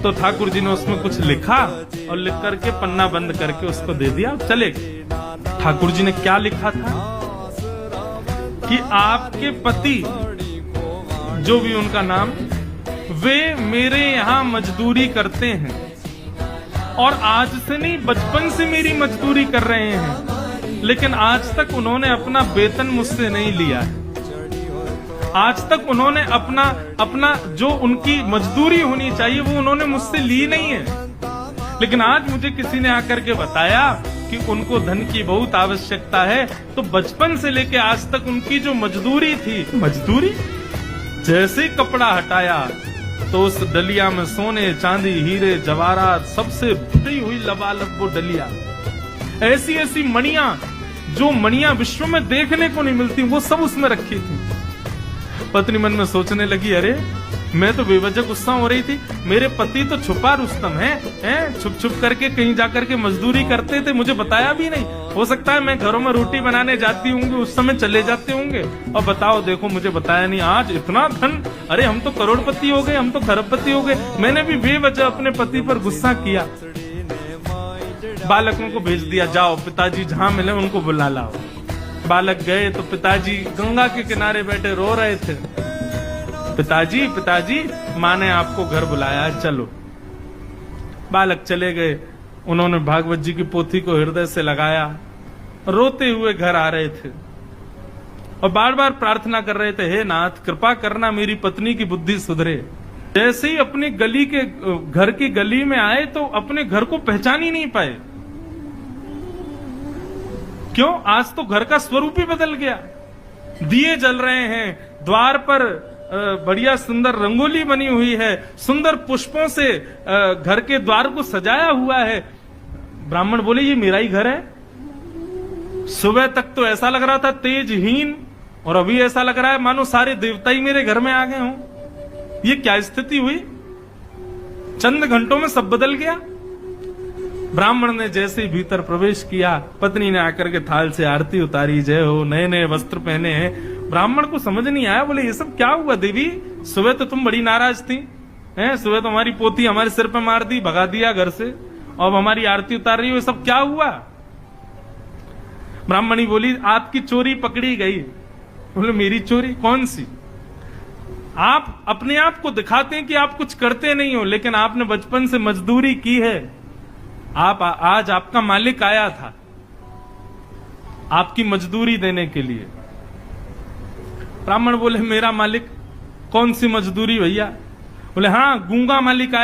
तो ठाकुर जी ने उसमें कुछ लिखा और लिख करके पन्ना बंद करके उसको दे दिया, चले गए। ठाकुर जी ने क्या लिखा था कि आपके पति, जो भी उनका नाम, वे मेरे यहाँ मजदूरी करते हैं और आज से नहीं, बचपन से मेरी मजदूरी कर रहे हैं, लेकिन आज तक उन्होंने अपना वेतन मुझसे नहीं लिया है। आज तक उन्होंने अपना जो उनकी मजदूरी होनी चाहिए वो उन्होंने मुझसे ली नहीं है। लेकिन आज मुझे किसी ने आकर के बताया कि उनको धन की बहुत आवश्यकता है, तो बचपन से लेके आज तक उनकी जो मजदूरी थी, मजदूरी, जैसे कपड़ा हटाया तो उस डलिया में सोने चांदी हीरे जवाहरात सबसे भरी हुई लबालब वो डलिया, ऐसी ऐसी मणियां, जो मणियां विश्व में देखने को नहीं मिलती, वो सब उसमें रखी थी। पत्नी मन में सोचने लगी, अरे मैं तो बेवजह गुस्सा हो रही थी, मेरे पति तो छुपा रुस्तम हैं, छुप छुप करके कहीं जाकर के मजदूरी करते थे, मुझे बताया भी नहीं। हो सकता है मैं घरों में रोटी बनाने जाती होंगी, उस समय चले जाते होंगे, और बताओ देखो मुझे बताया नहीं। आज इतना धन, अरे हम तो करोड़पति हो गए, हम तो खरबपति हो गए। मैंने भी बेवजह अपने पति पर गुस्सा किया। बालकों को भेज दिया, जाओ पिताजी जहां मिले उनको बुला लाओ। बालक गए तो पिताजी गंगा के किनारे बैठे रो रहे थे। पिताजी पिताजी, माँ ने आपको घर बुलाया, चलो। बालक चले गए, उन्होंने भागवत जी की पोथी को हृदय से लगाया, रोते हुए घर आ रहे थे और बार बार प्रार्थना कर रहे थे, हे नाथ कृपा करना मेरी पत्नी की बुद्धि सुधरे। जैसे ही अपनी गली के घर की गली में आए तो अपने घर को पहचान ही नहीं पाए। क्यों? आज तो घर का स्वरूप ही बदल गया। दिए जल रहे हैं, द्वार पर बढ़िया सुंदर रंगोली बनी हुई है, सुंदर पुष्पों से घर के द्वार को सजाया हुआ है। ब्राह्मण बोले, ये मेरा ही घर है। सुबह तक तो ऐसा लग रहा था तेजहीन, और अभी ऐसा लग रहा है मानो सारे देवता ही मेरे घर में आ गए हों। ये क्या स्थिति हुई? चंद घंटों में सब बदल गया। ब्राह्मण ने जैसे ही भीतर प्रवेश किया, पत्नी ने आकर के थाल से आरती उतारी, जय हो, नए नए वस्त्र पहने हैं। ब्राह्मण को समझ नहीं आया, बोले ये सब क्या हुआ देवी? सुबह तो तुम बड़ी नाराज थी, हैं? सुबह तो हमारी पोती हमारे सिर पे मार दी, भगा दिया घर से, और हमारी आरती उतार रही हो, ये सब क्या हुआ? ब्राह्मणी बोली, आपकी चोरी पकड़ी गई। बोले, मेरी चोरी? कौन सी? आप अपने आप को दिखाते हैं कि आप कुछ करते नहीं हो, लेकिन आपने बचपन से मजदूरी की है। आज आपका मालिक आया था आपकी मजदूरी देने के लिए। ब्राह्मण बोले, मेरा मालिक? कौन सी मजदूरी भैया? बोले, हाँ, गूंगा मालिक आया